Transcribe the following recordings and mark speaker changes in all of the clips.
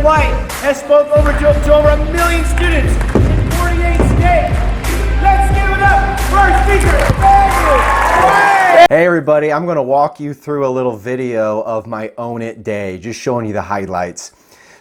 Speaker 1: flight, has spoke over to over 1 million students in 48 states. Let's give it up for our speaker, Daniel.
Speaker 2: Hey everybody, I'm going to walk you through a little video of my Own It Day, just showing you the highlights.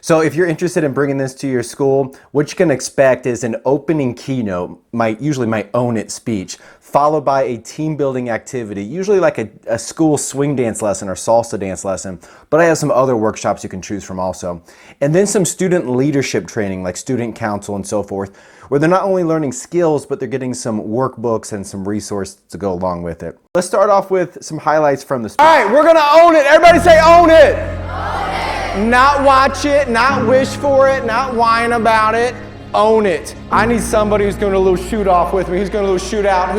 Speaker 2: So if you're interested in bringing this to your school, what you can expect is an opening keynote, usually my Own It speech, followed by a team building activity, usually like a school swing dance lesson or salsa dance lesson, but I have some other workshops you can choose from also. And then some student leadership training like student council and so forth, where they're not only learning skills, but they're getting some workbooks and some resources to go along with it. Let's start off with some highlights from the speech. All right, we're gonna own it. Everybody say own it. Own it. Not watch it, not wish for it, not whine about it. Own it. I need somebody who's going to do a little shoot off with me. Who's going to do a little shoot out?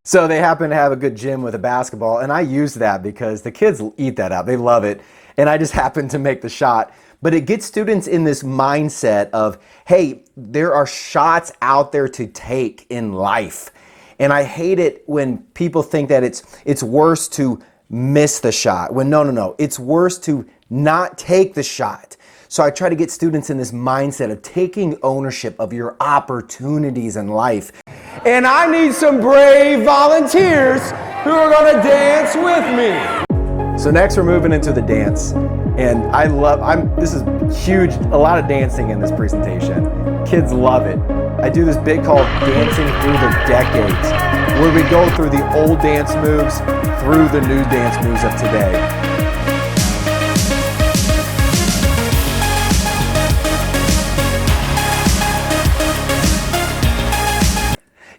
Speaker 2: So they happen to have a good gym with a basketball, and I use that because the kids eat that up. They love it. And I just happen to make the shot. But it gets students in this mindset of, hey, there are shots out there to take in life. And I hate it when people think that it's worse to miss the shot. When no, it's worse to not take the shot. So I try to get students in this mindset of taking ownership of your opportunities in life. And I need some brave volunteers who are gonna dance with me. So next we're moving into the dance. And this is huge, a lot of dancing in this presentation. Kids love it. I do this bit called Dancing Through the Decades, where we go through the old dance moves through the new dance moves of today.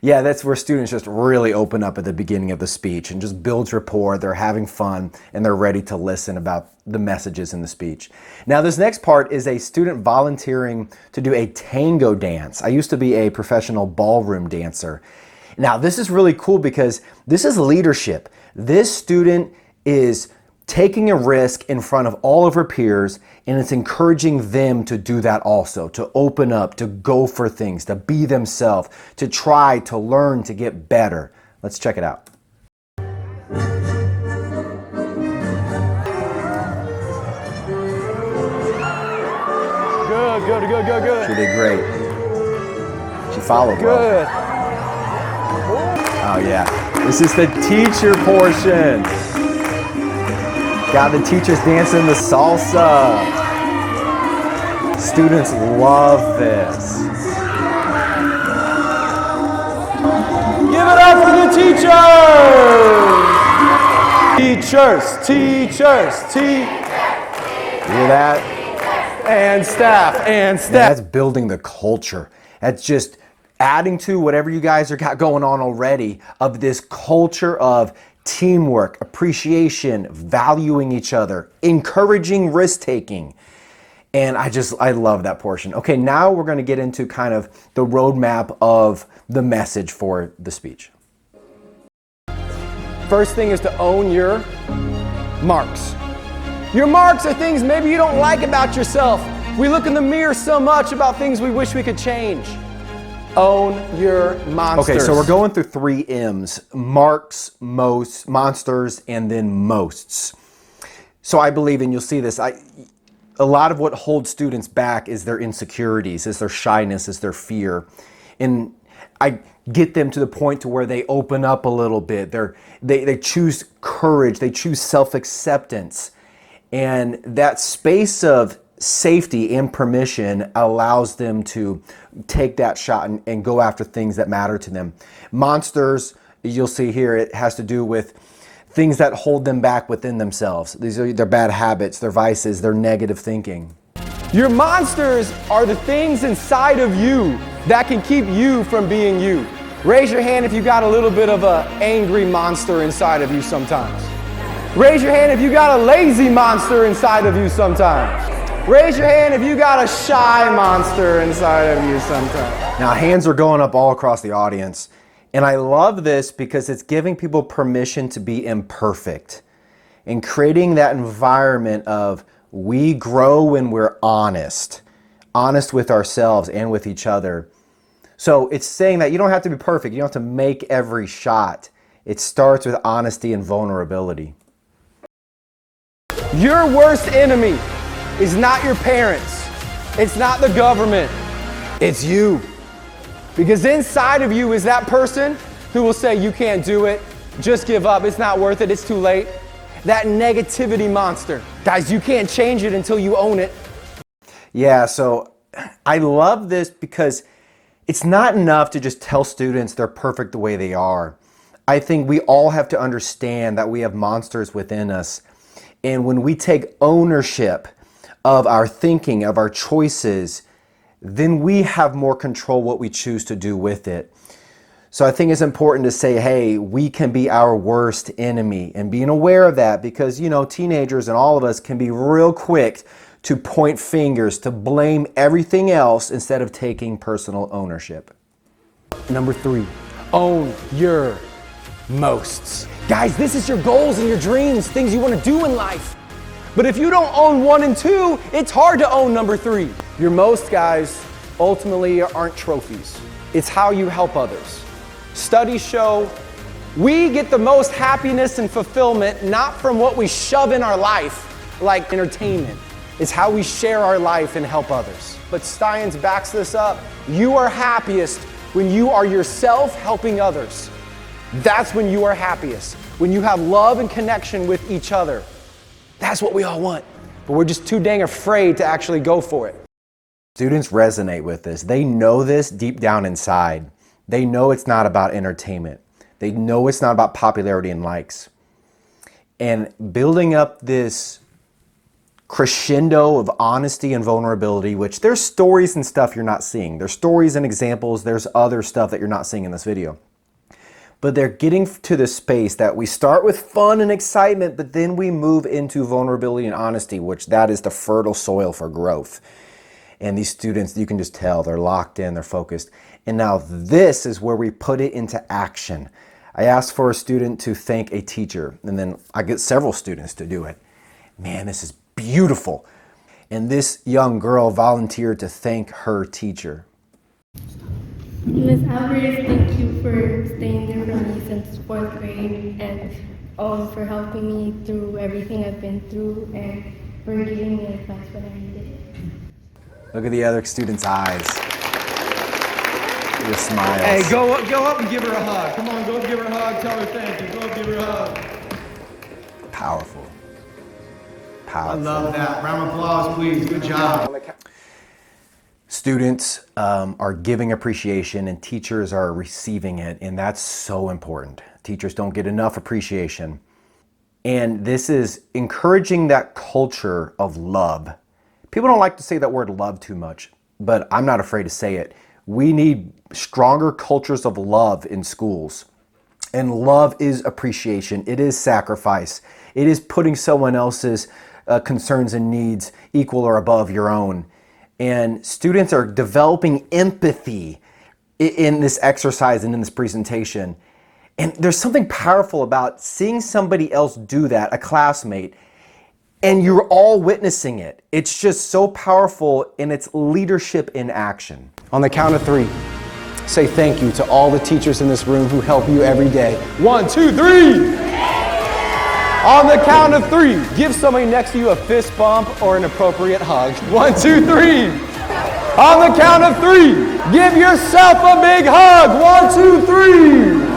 Speaker 2: Yeah, that's where students just really open up at the beginning of the speech and just builds rapport. They're having fun and they're ready to listen about the messages in the speech. Now this next part is a student volunteering to do a tango dance. I used to be a professional ballroom dancer. Now this is really cool because this is leadership. This student is taking a risk in front of all of her peers, and it's encouraging them to do that also, to open up, to go for things, to be themselves, to try, to learn, to get better. Let's check it out. Good. She did great. She followed well. Good. Oh yeah, this is the teacher portion. Got the teachers dancing the salsa. Students love this. Give it up for the teachers! Teachers! Hear that? And staff. That's building the culture. That's just adding to whatever you guys are got going on already of this culture of teamwork, appreciation, valuing each other, encouraging risk-taking. And I love that portion. Okay, now we're going to get into kind of the roadmap of the message for the speech. First thing is to own your marks. Your marks are things maybe you don't like about yourself. We look in the mirror so much about things we wish we could change. Own your monsters. Okay, so we're going through 3 M's. Marks, most, monsters, and then mosts. So I believe, and you'll see this, a lot of what holds students back is their insecurities, is their shyness, is their fear. And I get them to the point to where they open up a little bit. They choose courage, they choose self-acceptance. And that space of safety and permission allows them to take that shot and go after things that matter to them. Monsters, you'll see here, it has to do with things that hold them back within themselves. These are their bad habits, their vices, their negative thinking. Your monsters are the things inside of you that can keep you from being you. Raise your hand if you got a little bit of an angry monster inside of you sometimes. Raise your hand if you got a lazy monster inside of you sometimes. Raise your hand if you got a shy monster inside of you sometimes. Now hands are going up all across the audience. And I love this because it's giving people permission to be imperfect and creating that environment of we grow when we're honest with ourselves and with each other.
Speaker 3: So it's saying that you don't have to be perfect. You don't have to make every shot. It starts with honesty and vulnerability.
Speaker 2: Your worst enemy is not your parents. It's not the government. It's you. Because inside of you is that person who will say, you can't do it, just give up, it's not worth it, it's too late. That negativity monster. Guys, you can't change it until you own it.
Speaker 3: Yeah, so I love this because it's not enough to just tell students they're perfect the way they are. I think we all have to understand that we have monsters within us. And when we take ownership of our thinking, of our choices, then we have more control what we choose to do with it. So I think it's important to say, hey, we can be our worst enemy, and being aware of that, because, you know, teenagers and all of us can be real quick to point fingers, to blame everything else instead of taking personal ownership.
Speaker 2: Number 3, own your mosts. Guys, this is your goals and your dreams, things you want to do in life. But if you don't own 1 and 2, it's hard to own number 3. Your most, guys, ultimately aren't trophies. It's how you help others. Studies show we get the most happiness and fulfillment not from what we shove in our life, like entertainment. It's how we share our life and help others. But science backs this up. You are happiest when you are yourself helping others. That's when you are happiest. When you have love and connection with each other. That's what we all want. But we're just too dang afraid to actually go for it.
Speaker 3: Students resonate with this. They know this deep down inside. They know it's not about entertainment. They know it's not about popularity and likes. And building up this crescendo of honesty and vulnerability, which there's stories and stuff you're not seeing. There's stories and examples. There's other stuff that you're not seeing in this video. But they're getting to this space that we start with fun and excitement, but then we move into vulnerability and honesty, which that is the fertile soil for growth. And these students, you can just tell, they're locked in, they're focused. And now this is where we put it into action. I asked for a student to thank a teacher, and then I get several students to do it. Man, this is beautiful. And this young girl volunteered to thank her teacher.
Speaker 4: Miss Alvarez, thank you for staying there for me since 4th grade and for helping me through everything I've been through and for giving me advice when I needed it.
Speaker 3: Look at the other students' eyes. Your smiles.
Speaker 1: Hey, go up and give her a hug. Come on, go up, give her a hug. Tell her thank you. Go up, give her a hug.
Speaker 3: Powerful.
Speaker 1: I
Speaker 3: Powerful.
Speaker 1: love that. Round of applause, please. Good job.
Speaker 3: Students are giving appreciation and teachers are receiving it, and that's so important. Teachers don't get enough appreciation. And this is encouraging that culture of love. People don't like to say that word love too much, but I'm not afraid to say it. We need stronger cultures of love in schools. And love is appreciation. It is sacrifice. It is putting someone else's concerns and needs equal or above your own. And students are developing empathy in this exercise and in this presentation. And there's something powerful about seeing somebody else do that, a classmate, and you're all witnessing it. It's just so powerful in its leadership in action.
Speaker 2: On the count of 3, say thank you to all the teachers in this room who help you every day. 1, 2, 3! On the count of 3, give somebody next to you a fist bump or an appropriate hug. 1, 2, 3! On the count of 3, give yourself a big hug. 1, 2, 3!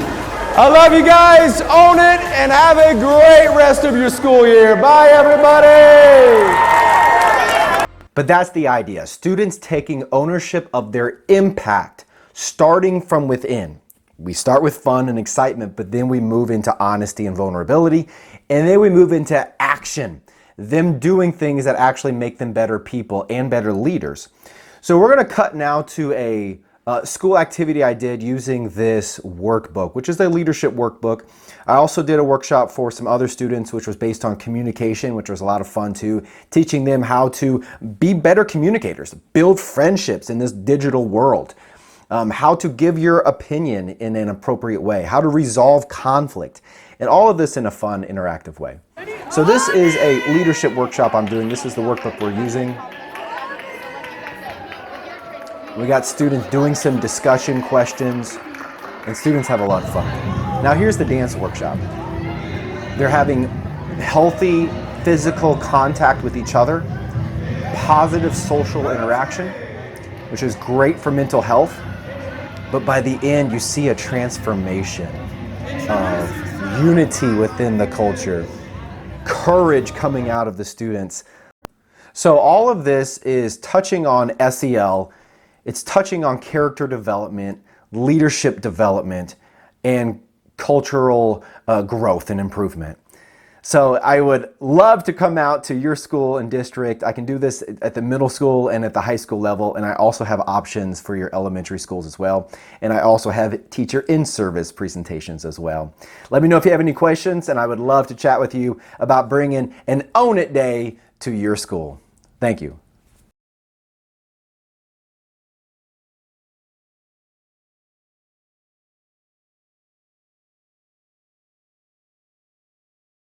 Speaker 2: I love you guys, own it, and have a great rest of your school year. Bye, everybody!
Speaker 3: But that's the idea. Students taking ownership of their impact, starting from within. We start with fun and excitement, but then we move into honesty and vulnerability, and then we move into action, them doing things that actually make them better people and better leaders. So we're going to cut now to a school activity I did using this workbook, which is the leadership workbook. I also did a workshop for some other students, which was based on communication, which was a lot of fun too, teaching them how to be better communicators, build friendships in this digital world, how to give your opinion in an appropriate way, how to resolve conflict, and all of this in a fun, interactive way. So this is a leadership workshop I'm doing. This is the workbook we're using. We got students doing some discussion questions, and students have a lot of fun. Now here's the dance workshop. They're having healthy physical contact with each other, positive social interaction, which is great for mental health. But by the end, you see a transformation of unity within the culture, courage coming out of the students. So all of this is touching on SEL, it's touching on character development, leadership development, and cultural growth and improvement. So I would love to come out to your school and district. I can do this at the middle school and at the high school level, and I also have options for your elementary schools as well. And I also have teacher in-service presentations as well. Let me know if you have any questions, and I would love to chat with you about bringing an Own It Day to your school. Thank you.